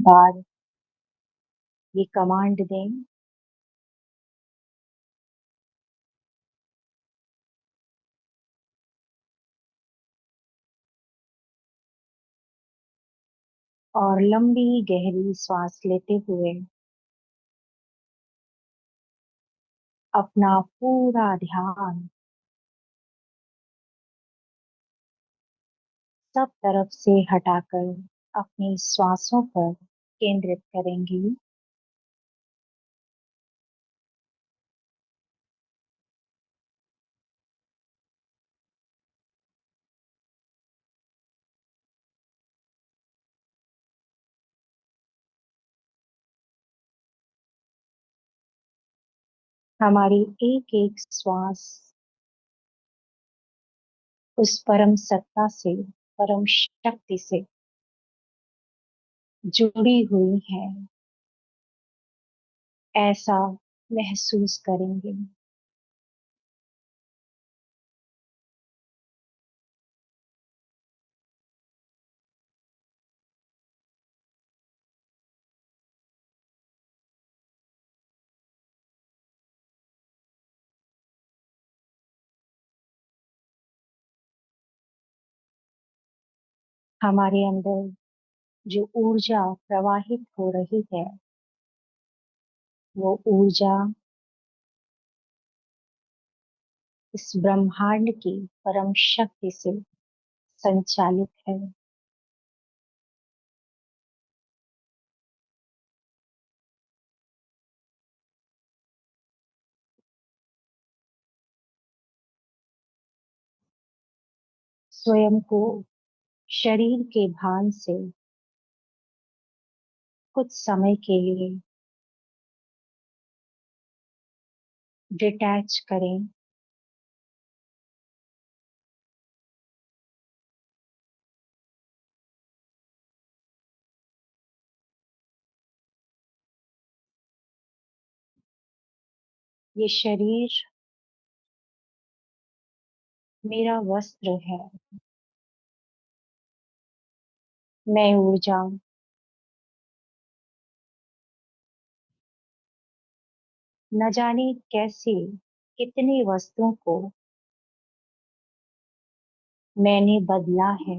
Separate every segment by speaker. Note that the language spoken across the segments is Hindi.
Speaker 1: बार ये कमांड दें, और लंबी गहरी सांस लेते हुए अपना पूरा ध्यान सब तरफ से हटाकर अपनी श्वासों पर केंद्रित करेंगी। हमारी एक एक श्वास उस परम सत्ता से, परम शक्ति से जुड़ी हुई है, ऐसा महसूस करेंगे। हमारे अंदर जो ऊर्जा प्रवाहित हो रही है, वो ऊर्जा इस ब्रह्मांड की परम शक्ति से संचालित है। स्वयं को शरीर के भान से कुछ समय के लिए डिटैच करें। ये शरीर मेरा वस्त्र है। मैं ऊर्जा न जाने कैसे कितने वस्त्रों को मैंने बदला है।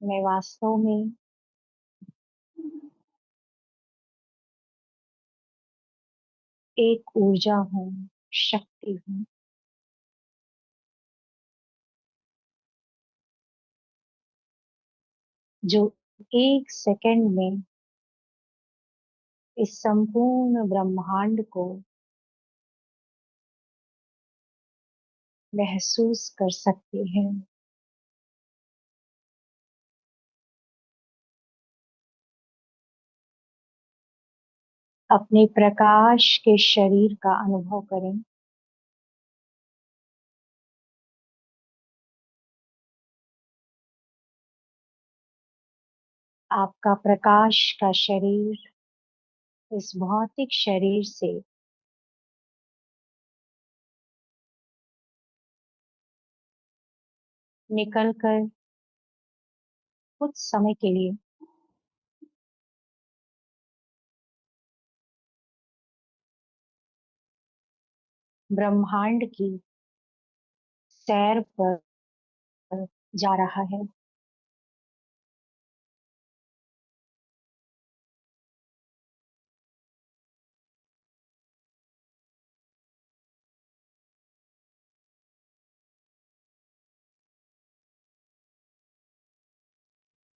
Speaker 1: मैं वास्तव में एक ऊर्जा हूँ, शक्ति हूँ, जो एक सेकंड में इस संपूर्ण ब्रह्मांड को महसूस कर सकती है। अपने प्रकाश के शरीर का अनुभव करें। आपका प्रकाश का शरीर इस भौतिक शरीर से निकलकर कुछ समय के लिए ब्रह्मांड की सैर पर जा रहा है।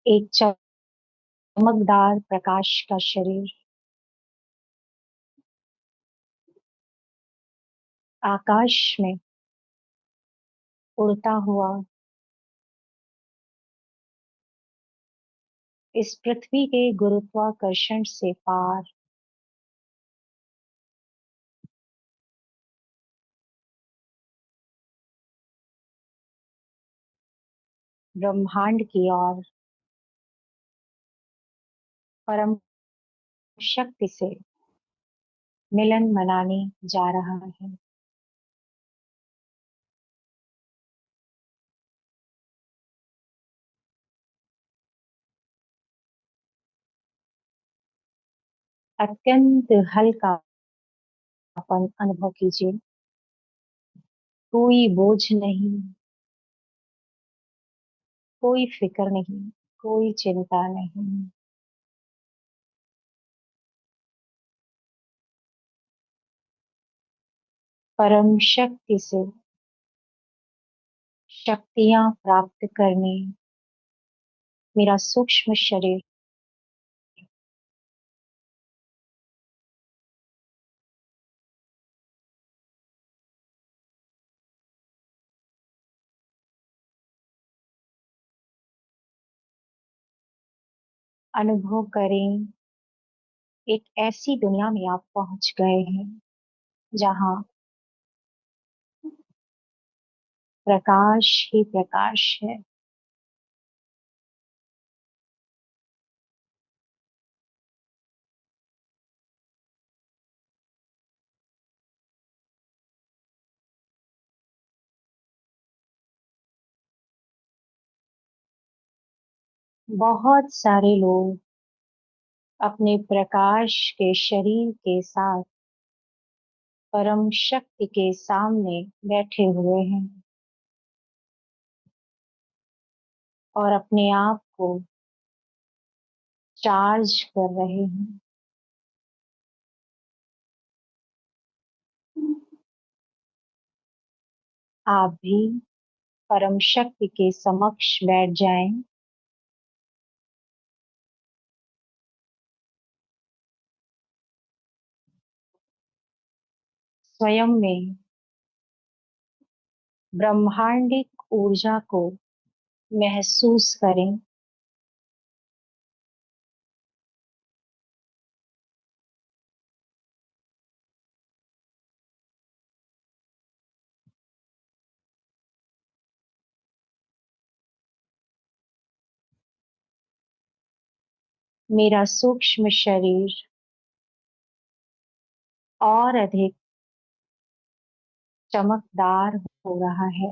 Speaker 1: एक चमकदार प्रकाश का शरीर आकाश में उड़ता हुआ इस पृथ्वी के गुरुत्वाकर्षण से पार ब्रह्मांड की ओर परम शक्ति से मिलन मनाने जा रहा है। अत्यंत हल्कापन अनुभव कीजिए। कोई बोझ नहीं, कोई फिक्र नहीं, कोई चिंता नहीं। परम शक्ति से शक्तियां प्राप्त करने मेरा सूक्ष्म शरीर अनुभव करें। एक ऐसी दुनिया में आप पहुंच गए हैं जहां प्रकाश ही प्रकाश है। बहुत सारे लोग अपने प्रकाश के शरीर के साथ परम शक्ति के सामने बैठे हुए हैं और अपने आप को चार्ज कर रहे हैं। आप भी परम शक्ति के समक्ष बैठ जाएं। स्वयं में ब्रह्मांडिक ऊर्जा को महसूस करें। मेरा सूक्ष्म शरीर और अधिक चमकदार हो रहा है।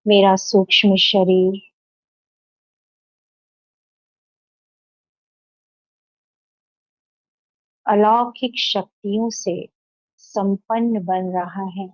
Speaker 1: मेरा सूक्ष्म शरीर अलौकिक शक्तियों से संपन्न बन रहा है।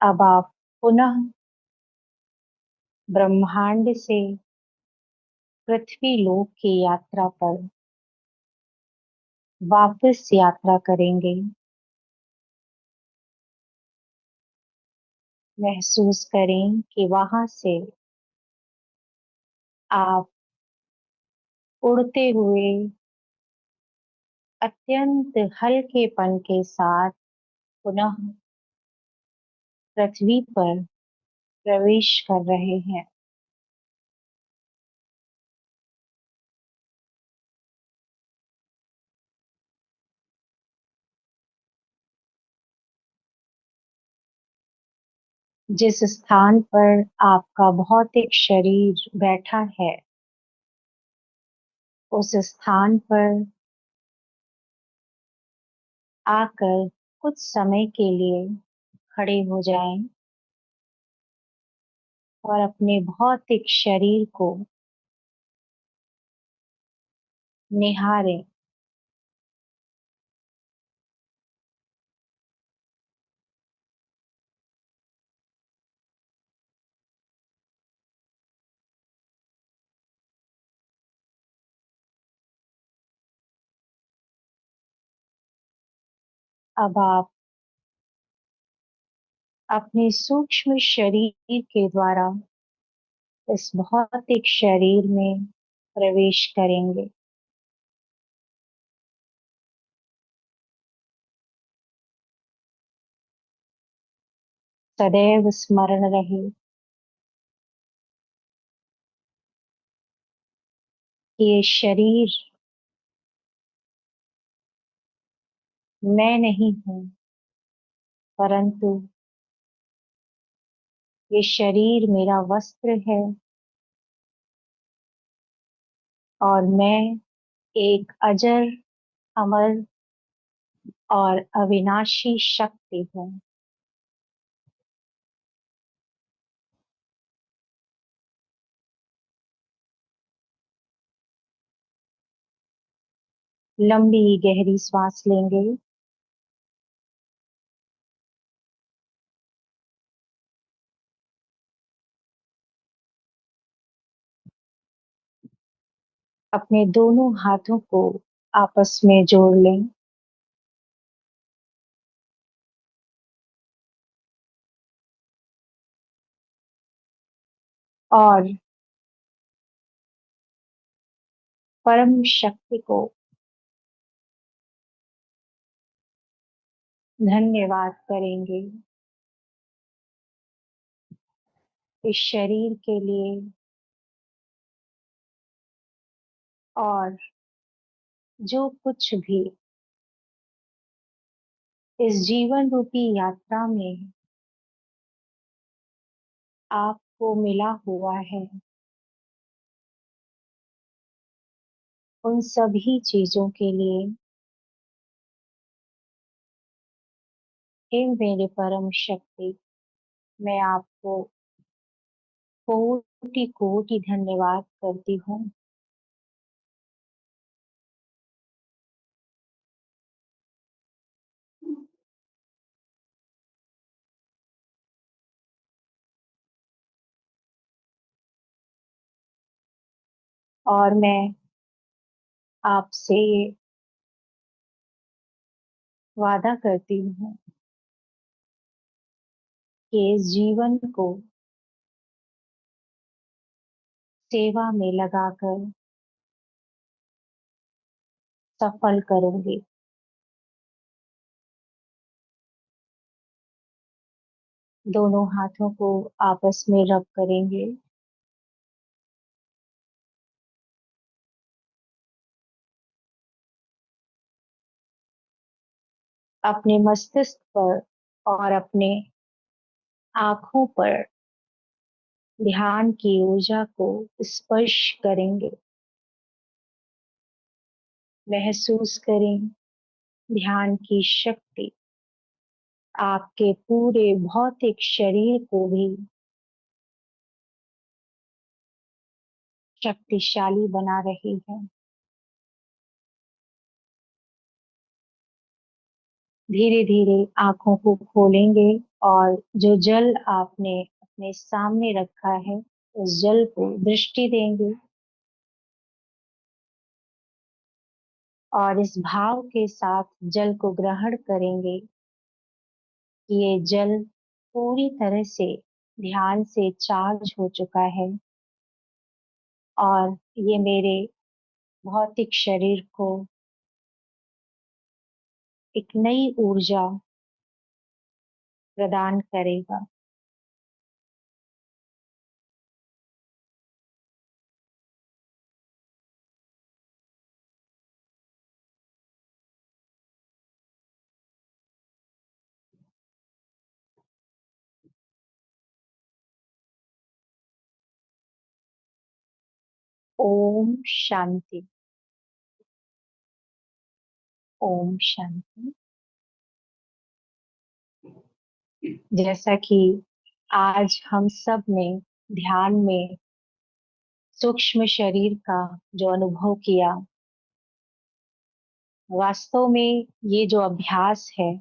Speaker 1: अब आप पुनः ब्रह्मांड से पृथ्वी लोक की यात्रा पर वापस यात्रा करेंगे। महसूस करें कि वहां से आप उड़ते हुए अत्यंत हल्केपन के साथ पुनः पृथ्वी पर प्रवेश कर रहे हैं। जिस स्थान पर आपका भौतिक शरीर बैठा है, उस स्थान पर आकर कुछ समय के लिए खड़े हो जाएं और अपने भौतिक शरीर को निहारें। अब आप अपने सूक्ष्म शरीर के द्वारा इस भौतिक शरीर में प्रवेश करेंगे। सदैव स्मरण रहे कि ये शरीर मैं नहीं हूं, परंतु ये शरीर मेरा वस्त्र है और मैं एक अजर, अमर और अविनाशी शक्ति हूँ। लंबी गहरी सांस लेंगे अपने दोनों हाथों को आपस में जोड़ लें और परम शक्ति को धन्यवाद करेंगे इस शरीर के लिए और जो कुछ भी इस जीवन रूपी यात्रा में आपको मिला हुआ है, उन सभी चीजों के लिए। हे मेरे परम शक्ति, मैं आपको कोटि कोटि धन्यवाद करती हूँ। और मैं आपसे ये वादा करती हूँ कि इस जीवन को सेवा में लगाकर सफल करूंगी। दोनों हाथों को आपस में रब करेंगे अपने मस्तिष्क पर और अपने आंखों पर ध्यान की ऊर्जा को स्पर्श करेंगे। महसूस करें ध्यान की शक्ति आपके पूरे भौतिक शरीर को भी शक्तिशाली बना रही है। धीरे धीरे आंखों को खोलेंगे और जो जल आपने अपने सामने रखा है उस जल को दृष्टि देंगे और इस भाव के साथ जल को ग्रहण करेंगे कि ये जल पूरी तरह से ध्यान से चार्ज हो चुका है और ये मेरे भौतिक शरीर को एक नई ऊर्जा प्रदान करेगा। ओम शांति। ओम शांति। जैसा कि आज हम सब ने ध्यान में सूक्ष्म शरीर का जो अनुभव किया, वास्तव में ये जो अभ्यास है,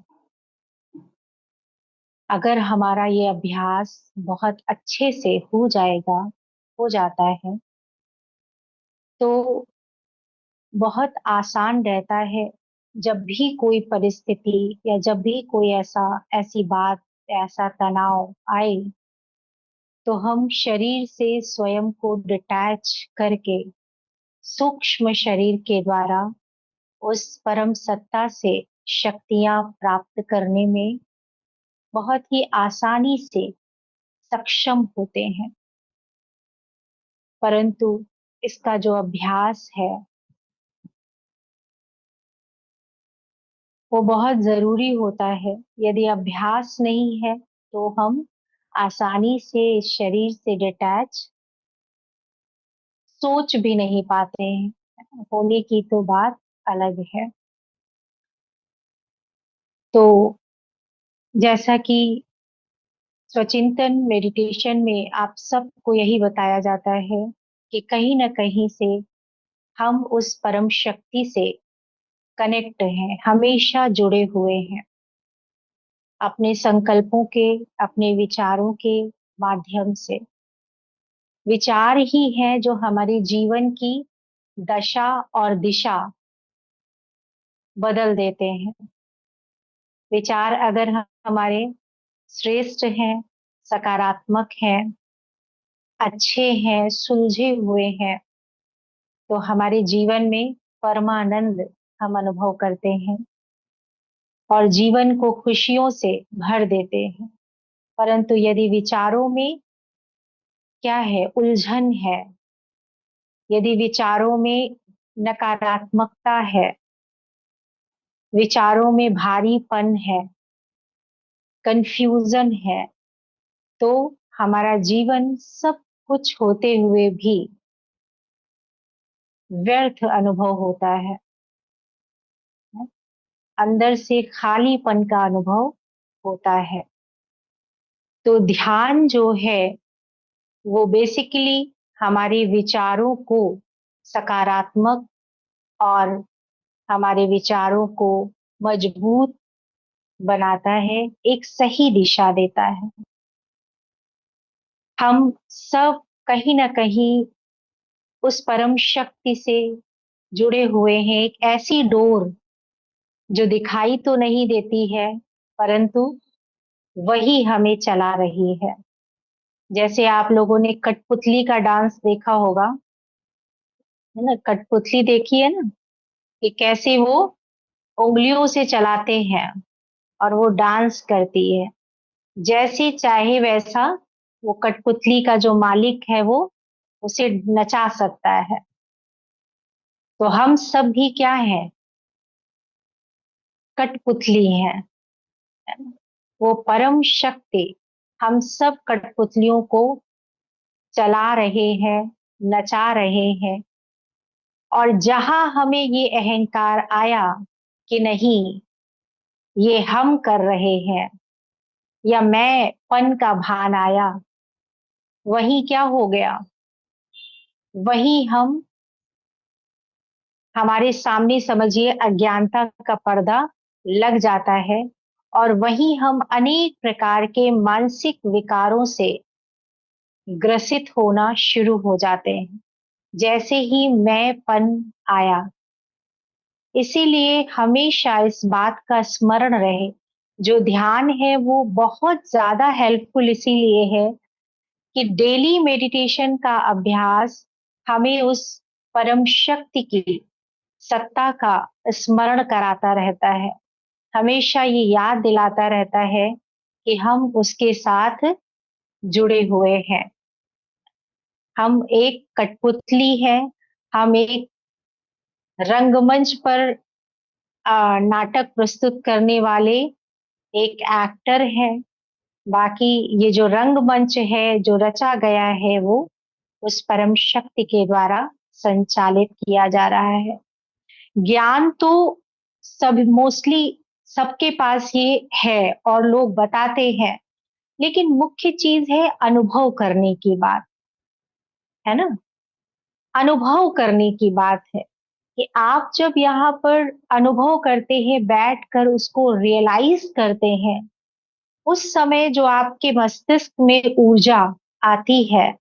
Speaker 1: अगर हमारा ये अभ्यास बहुत अच्छे से हो जाता है तो बहुत आसान रहता है। जब भी कोई परिस्थिति या जब भी कोई ऐसी बात, ऐसा तनाव आए, तो हम शरीर से स्वयं को डिटैच करके सूक्ष्म शरीर के द्वारा उस परम सत्ता से शक्तियां प्राप्त करने में बहुत ही आसानी से सक्षम होते हैं। परंतु इसका जो अभ्यास है वो बहुत जरूरी होता है। यदि अभ्यास नहीं है तो हम आसानी से इस शरीर से डिटैच सोच भी नहीं पाते हैं। होने की तो बात अलग है। तो जैसा कि स्वचिंतन मेडिटेशन में आप सबको यही बताया जाता है कि कहीं ना कहीं से हम उस परम शक्ति से कनेक्ट हैं, हमेशा जुड़े हुए हैं, अपने संकल्पों के, अपने विचारों के माध्यम से। विचार ही है जो हमारे जीवन की दशा और दिशा बदल देते हैं। विचार अगर हमारे श्रेष्ठ हैं, सकारात्मक हैं, अच्छे हैं, सुलझे हुए हैं, तो हमारे जीवन में परमानंद हम अनुभव करते हैं और जीवन को खुशियों से भर देते हैं। परंतु यदि विचारों में क्या है, उलझन है, यदि विचारों में नकारात्मकता है, विचारों में भारीपन है, कंफ्यूजन है, तो हमारा जीवन सब कुछ होते हुए भी व्यर्थ अनुभव होता है। अंदर से खालीपन का अनुभव होता है। तो ध्यान जो है वो बेसिकली हमारे विचारों को सकारात्मक और हमारे विचारों को मजबूत बनाता है, एक सही दिशा देता है। हम सब कहीं ना कहीं उस परम शक्ति से जुड़े हुए हैं, एक ऐसी डोर जो दिखाई तो नहीं देती है, परंतु वही हमें चला रही है। जैसे आप लोगों ने कठपुतली का डांस देखा होगा, है ना? कठपुतली देखी है ना, कि कैसे वो उंगलियों से चलाते हैं और वो डांस करती है। जैसे चाहे वैसा वो कठपुतली का जो मालिक है वो उसे नचा सकता है। तो हम सब भी क्या है, कठपुतली हैं, है ना? वो परम शक्ति हम सब कठपुतलियों को चला रहे हैं, नचा रहे हैं। और जहां हमें ये अहंकार आया कि नहीं, ये हम कर रहे हैं, या मैं पन का भान आया, वही क्या हो गया, वही हम हमारे सामने समझिए अज्ञानता का पर्दा लग जाता है और वही हम अनेक प्रकार के मानसिक विकारों से ग्रसित होना शुरू हो जाते हैं, जैसे ही मैंपन आया। इसीलिए हमेशा इस बात का स्मरण रहे, जो ध्यान है वो बहुत ज्यादा हेल्पफुल इसीलिए है कि डेली मेडिटेशन का अभ्यास हमें उस परम शक्ति की सत्ता का स्मरण कराता रहता है, हमेशा ये याद दिलाता रहता है कि हम उसके साथ जुड़े हुए हैं। हम एक कठपुतली है, हम एक रंगमंच पर नाटक प्रस्तुत करने वाले एक एक्टर है। बाकी ये जो रंगमंच है जो रचा गया है वो उस परम शक्ति के द्वारा संचालित किया जा रहा है। ज्ञान तो सब मोस्टली सबके पास ये है और लोग बताते हैं, लेकिन मुख्य चीज है अनुभव करने की बात, है ना? अनुभव करने की बात है कि आप जब यहाँ पर अनुभव करते हैं, बैठ कर उसको रियलाइज करते हैं, उस समय जो आपके मस्तिष्क में ऊर्जा आती है,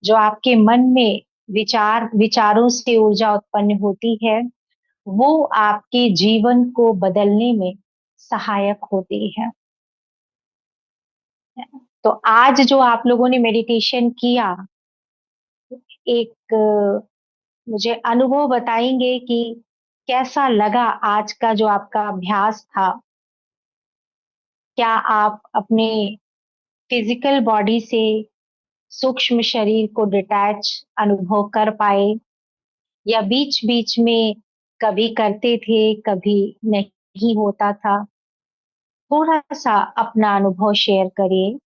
Speaker 1: जो आपके मन में विचारों से ऊर्जा उत्पन्न होती है, वो आपके जीवन को बदलने में सहायक होती है। तो आज जो आप लोगों ने मेडिटेशन किया, एक मुझे अनुभव बताएंगे कि कैसा लगा आज का जो आपका अभ्यास था? क्या आप अपने फिजिकल बॉडी से सूक्ष्म शरीर को डिटैच अनुभव कर पाए, या बीच बीच में कभी करते थे, कभी नहीं होता था? थोड़ा सा अपना अनुभव शेयर करिए।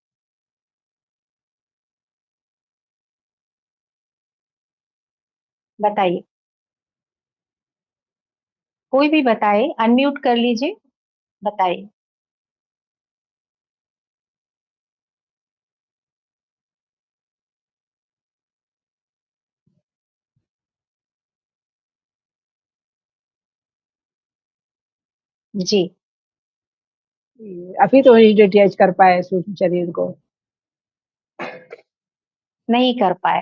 Speaker 1: बताइए, कोई भी बताए, अनम्यूट कर लीजिए, बताइए। जी।
Speaker 2: अभी तो नहीं डिटैच कर पाए सूक्ष्म शरीर को।
Speaker 1: नहीं कर पाए।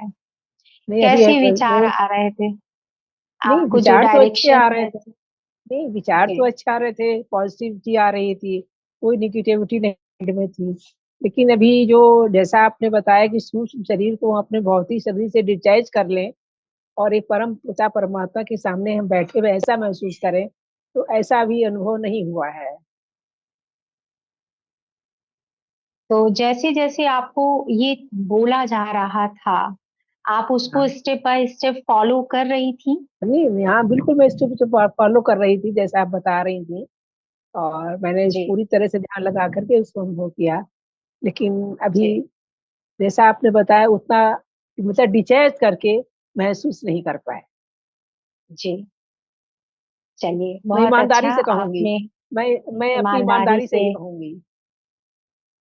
Speaker 2: नहीं अभी
Speaker 1: कैसे विचार
Speaker 2: वो,
Speaker 1: आ रहे थे
Speaker 2: नहीं
Speaker 1: आपको, जो
Speaker 2: विचार तो अच्छे
Speaker 1: डायरेक्शन
Speaker 2: आ
Speaker 1: में
Speaker 2: रहे थे। नहीं विचार
Speaker 1: जी।
Speaker 2: तो अच्छे आ रहे थे, पॉजिटिविटी आ रही थी, कोई निगेटिविटी नहीं में थी। लेकिन अभी जो जैसा आपने बताया कि सूक्ष्म शरीर को हम अपने भौतिक शरीर से डिटैच कर लें और एक परम पिता परमात्मा के सामने हम बैठे हुए ऐसा महसूस करें, तो ऐसा अभी अनुभव नहीं हुआ है।
Speaker 1: तो जैसे जैसे आपको ये बोला जा रहा था, आप उसको
Speaker 2: हाँ,
Speaker 1: स्टेप बाय स्टेप फॉलो कर रही थी।
Speaker 2: नहीं नहीं, हाँ बिल्कुल, मैं इसको फॉलो कर रही थी जैसा आप बता रही थी, और मैंने इस
Speaker 1: जी।
Speaker 2: पूरी तरह से ध्यान लगा करके उसको अनुभव किया। लेकिन अभी
Speaker 1: जी।
Speaker 2: जैसा आपने बताया उतना मतलब डिचैर्ज करके महसूस नहीं कर पाए।
Speaker 1: जी। चलिए,
Speaker 2: मैं
Speaker 1: बहुत अच्छा
Speaker 2: ईमानदारी से कहूंगी,
Speaker 1: आपने
Speaker 2: मैं अपनी
Speaker 1: ईमानदारी
Speaker 2: ईमानदारी से
Speaker 1: से,
Speaker 2: ही कहूंगी।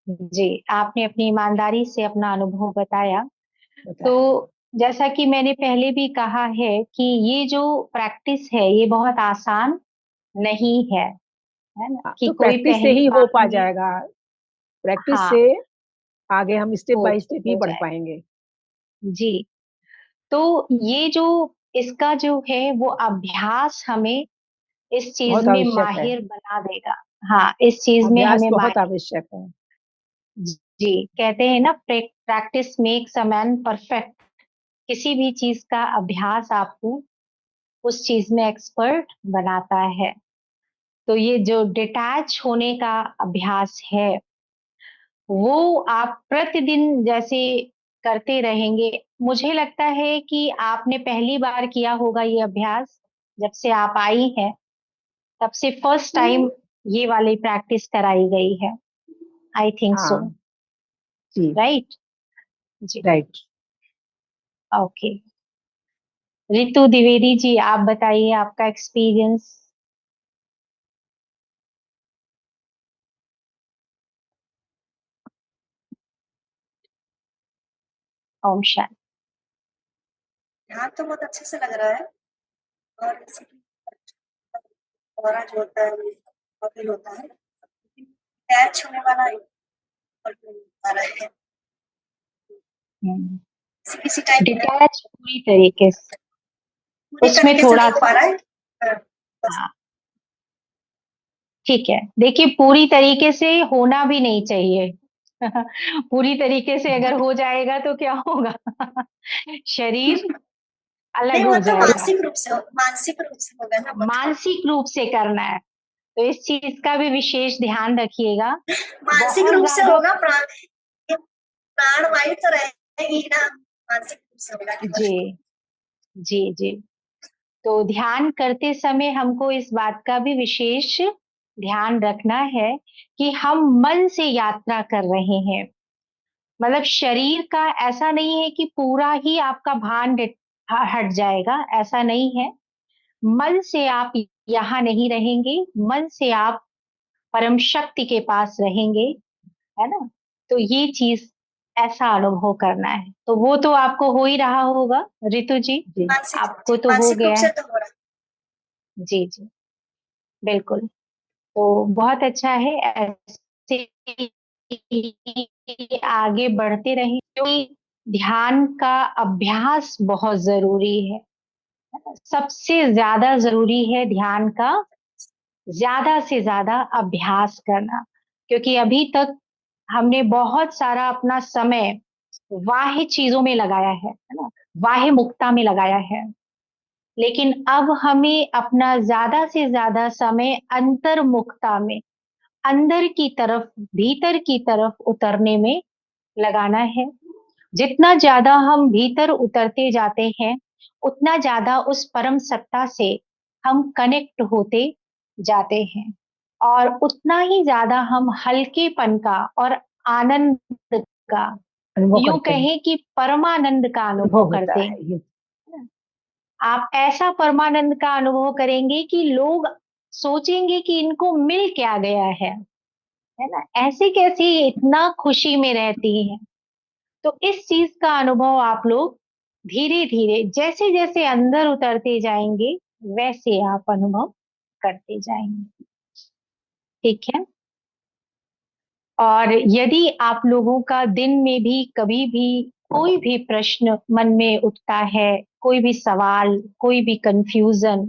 Speaker 1: जी, आपने अपनी ईमानदारी से अपना अनुभव बताया। तो
Speaker 2: बताया।
Speaker 1: जैसा कि मैंने पहले भी कहा है कि ये जो प्रैक्टिस है ये बहुत आसान नहीं है ना,
Speaker 2: हाँ,
Speaker 1: कि
Speaker 2: तो
Speaker 1: कोई
Speaker 2: प्रैक्टिस से
Speaker 1: पहली
Speaker 2: ही हो
Speaker 1: बार
Speaker 2: पा
Speaker 1: में।
Speaker 2: जाएगा। प्रैक्टिस से
Speaker 1: हाँ,
Speaker 2: आगे हम स्टेप बाय स्टेप ही
Speaker 1: हो
Speaker 2: बढ़
Speaker 1: जाए।
Speaker 2: पाएंगे।
Speaker 1: जी। तो ये जो इसका जो है वो अभ्यास हमें इस चीज
Speaker 2: बहुत
Speaker 1: में
Speaker 2: आवश्यक है।
Speaker 1: माहिर बना देगा। हाँ, इस चीज में
Speaker 2: अभ्यास
Speaker 1: हमें
Speaker 2: बहुत
Speaker 1: माहिर।
Speaker 2: आवश्यक है।
Speaker 1: जी, कहते हैं ना, practice makes a man perfect. किसी भी चीज का अभ्यास आपको उस चीज में एक्सपर्ट बनाता है। तो ये जो डिटैच होने का अभ्यास है वो आप प्रतिदिन जैसे करते रहेंगे। मुझे लगता है कि आपने पहली बार किया होगा ये अभ्यास, जब से आप आई हैं तब से फर्स्ट टाइम ये वाली प्रैक्टिस कराई गई है। I think so.
Speaker 2: हाँ जी।
Speaker 1: राइट। जी।
Speaker 2: राइट।
Speaker 1: ओके। रितु द्विवेदी जी, आप बताइए आपका एक्सपीरियंस। ओम शांति।
Speaker 3: ध्यान तो बहुत अच्छे से लग रहा है। और जैसे कि ऑरा जो होता है वो भी होता है, अटैच होने वाला और आ रहा है किसी किसी टाइप में।
Speaker 1: डिटैच पूरी तरीके से,
Speaker 3: पूरी
Speaker 1: उसमें
Speaker 3: तरीके से
Speaker 1: थोड़ा
Speaker 3: नहीं हो
Speaker 1: सा।
Speaker 3: पा रहा है। बस
Speaker 1: हाँ, ठीक है। देखिए, पूरी तरीके से होना भी नहीं चाहिए। पूरी तरीके से अगर हो जाएगा तो क्या होगा? शरीर
Speaker 3: नहीं,
Speaker 1: अलग
Speaker 3: वो
Speaker 1: हो
Speaker 3: तो
Speaker 1: जाएगा।
Speaker 3: मानसिक रूप से होगा ना वो तो।
Speaker 1: मानसिक रूप से करना है, तो इस चीज का भी विशेष ध्यान रखिएगा।
Speaker 3: मानसिक
Speaker 1: बहुत
Speaker 3: रूप से
Speaker 1: ज्यादा।
Speaker 3: होगा, ये प्राण वायु तो रहेगी ही ना। मानसिक रूप से होगा
Speaker 1: जी।
Speaker 3: केवल।
Speaker 1: जी। जी। तो ध्यान करते समय हमको इस बात का भी विशेष ध्यान रखना है कि हम मन से यात्रा कर रहे हैं। मतलब शरीर का ऐसा नहीं है कि पूरा ही आपका हट जाएगा, ऐसा नहीं है। मन से आप यहाँ नहीं रहेंगे, मन से आप परम शक्ति के पास रहेंगे, है ना। तो ये चीज, ऐसा अनुभव करना है, तो वो तो आपको हो ही रहा होगा रितु जी।
Speaker 2: जी
Speaker 1: आपको तो हो
Speaker 3: मानसिक रूप
Speaker 1: गया
Speaker 3: से
Speaker 1: है।
Speaker 3: तो हो रहा
Speaker 1: जी। जी। बिल्कुल। तो बहुत अच्छा है, ऐसे ही आगे बढ़ते रहें, क्योंकि ध्यान का अभ्यास बहुत जरूरी है। सबसे ज्यादा जरूरी है ध्यान का ज्यादा से ज्यादा अभ्यास करना। क्योंकि अभी तक हमने बहुत सारा अपना समय बाह्य चीजों में लगाया है ना, बाह्य मुक्ता में लगाया है। लेकिन अब हमें अपना ज्यादा से ज्यादा समय अंतर्मुखता में, अंदर की तरफ, भीतर की तरफ उतरने में लगाना है। जितना ज्यादा हम भीतर उतरते जाते हैं उतना ज्यादा उस परम सत्ता से हम कनेक्ट होते जाते हैं, और उतना ही ज्यादा हम हल्केपन का और आनंद का,
Speaker 2: अनुभव
Speaker 1: यूं
Speaker 2: करते हैं।
Speaker 1: कहें कि परमानंद का अनुभव
Speaker 2: अनुभव होता
Speaker 1: करते
Speaker 2: है
Speaker 1: हैं।
Speaker 2: ये।
Speaker 1: आप ऐसा परमानंद का अनुभव करेंगे कि लोग सोचेंगे कि इनको मिल क्या गया है ना, ऐसी कैसी इतना खुशी में रहती हैं। तो इस चीज का अनुभव आप लोग धीरे धीरे जैसे जैसे अंदर उतरते जाएंगे वैसे आप अनुभव करते जाएंगे। ठीक है। और यदि आप लोगों का दिन में भी कभी भी कोई भी प्रश्न मन में उठता है, कोई भी सवाल, कोई भी कंफ्यूजन,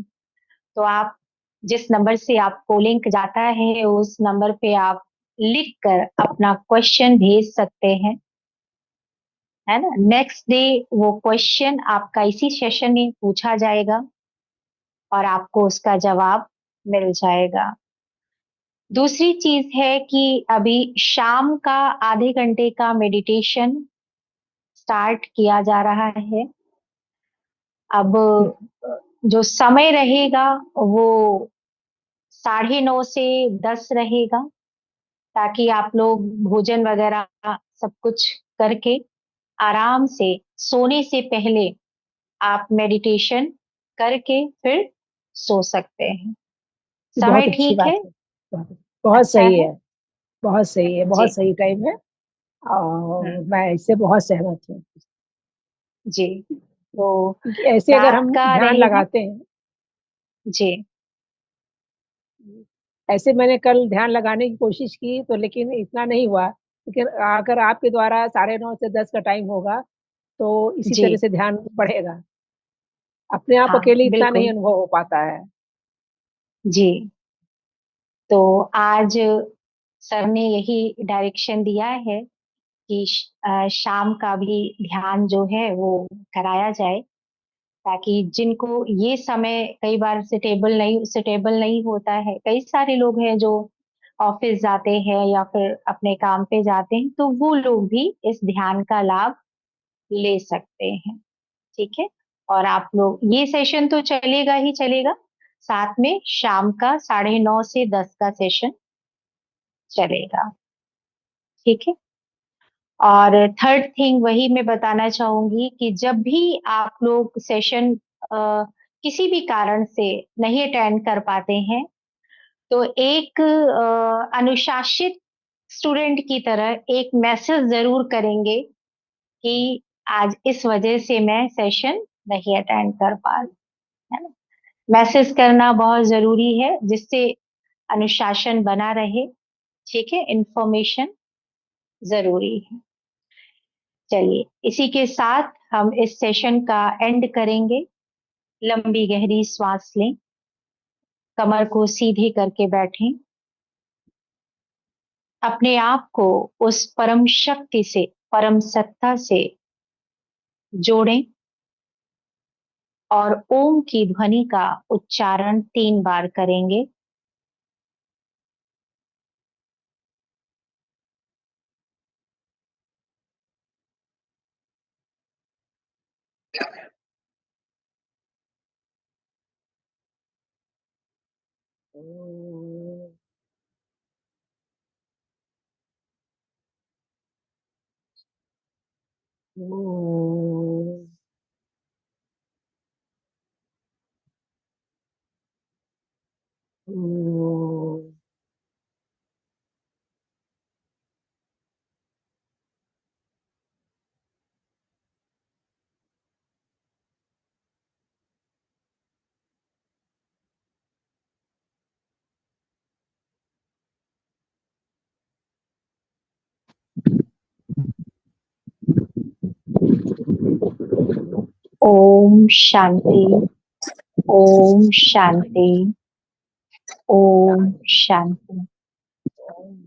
Speaker 1: तो आप जिस नंबर से आपको लिंक जाता है उस नंबर पे आप लिख कर अपना क्वेश्चन भेज सकते हैं, है ना। नेक्स्ट डे वो क्वेश्चन आपका इसी सेशन में पूछा जाएगा और आपको उसका जवाब मिल जाएगा। दूसरी चीज है कि अभी शाम का आधे घंटे का मेडिटेशन स्टार्ट किया जा रहा है। अब जो समय रहेगा वो 9:30 से 10 रहेगा, ताकि आप लोग भोजन वगैरह सब कुछ करके आराम से सोने से पहले आप मेडिटेशन करके फिर सो सकते हैं।
Speaker 2: ये बहुत
Speaker 1: समय
Speaker 2: अच्छी
Speaker 1: ठीक
Speaker 2: बात
Speaker 1: है?
Speaker 2: है। बहुत बहुत
Speaker 1: अच्छा
Speaker 2: सही
Speaker 1: है।
Speaker 2: है। बहुत सही है,
Speaker 1: जी।
Speaker 2: बहुत सही टाइम है। और
Speaker 1: हम्म।
Speaker 2: मैं इससे बहुत सहमत हूँ।
Speaker 1: जी। तो
Speaker 2: क्योंकि ऐसे अगर
Speaker 1: रात
Speaker 2: हम
Speaker 1: का
Speaker 2: ध्यान
Speaker 1: रहेगा।
Speaker 2: लगाते हैं,
Speaker 1: जी।
Speaker 2: ऐसे मैंने कल ध्यान लगाने की कोशिश की तो लेकिन इतना नहीं हुआ। लेकिन अगर आपके द्वारा 9:30 से 10 का टाइम होगा तो इसी
Speaker 1: जी।
Speaker 2: तरह से ध्यान बढ़ेगा। अपने आप
Speaker 1: हाँ
Speaker 2: अकेले इतना नहीं
Speaker 1: बिल्कुल।
Speaker 2: अनुभव हो पाता है।
Speaker 1: जी। तो आज सर ने यही डायरेक्शन दिया है कि शाम का भी ध्यान जो है वो कराया जाए, ताकि जिनको ये समय कई बार सुटेबल नहीं होता है। कई सारे लोग हैं जो ऑफिस जाते हैं या फिर अपने काम पे जाते हैं, तो वो लोग भी इस ध्यान का लाभ ले सकते हैं। ठीक है। और आप लोग ये सेशन तो चलेगा ही चलेगा, साथ में शाम का 9:30 से 10 का सेशन चलेगा। ठीक है। और थर्ड थिंग वही मैं बताना चाहूंगी कि जब भी आप लोग सेशन किसी भी कारण से नहीं अटेंड कर पाते हैं, तो एक अनुशासित स्टूडेंट की तरह एक मैसेज जरूर करेंगे कि आज इस वजह से मैं सेशन नहीं अटेंड कर पा रही, है ना। मैसेज करना बहुत जरूरी है जिससे अनुशासन बना रहे। ठीक है। इंफॉर्मेशन जरूरी है। चलिए, इसी के साथ हम इस सेशन का एंड करेंगे। लंबी गहरी सांस लें, कमर को सीधे करके बैठें, अपने आप को उस परम शक्ति से, परम सत्ता से जोड़ें और ओम की ध्वनि का उच्चारण 3 बार करेंगे।
Speaker 2: ओम, ओम, ओम,
Speaker 1: ओम शांति। ओम शांति। ओम शांति।
Speaker 2: ओम,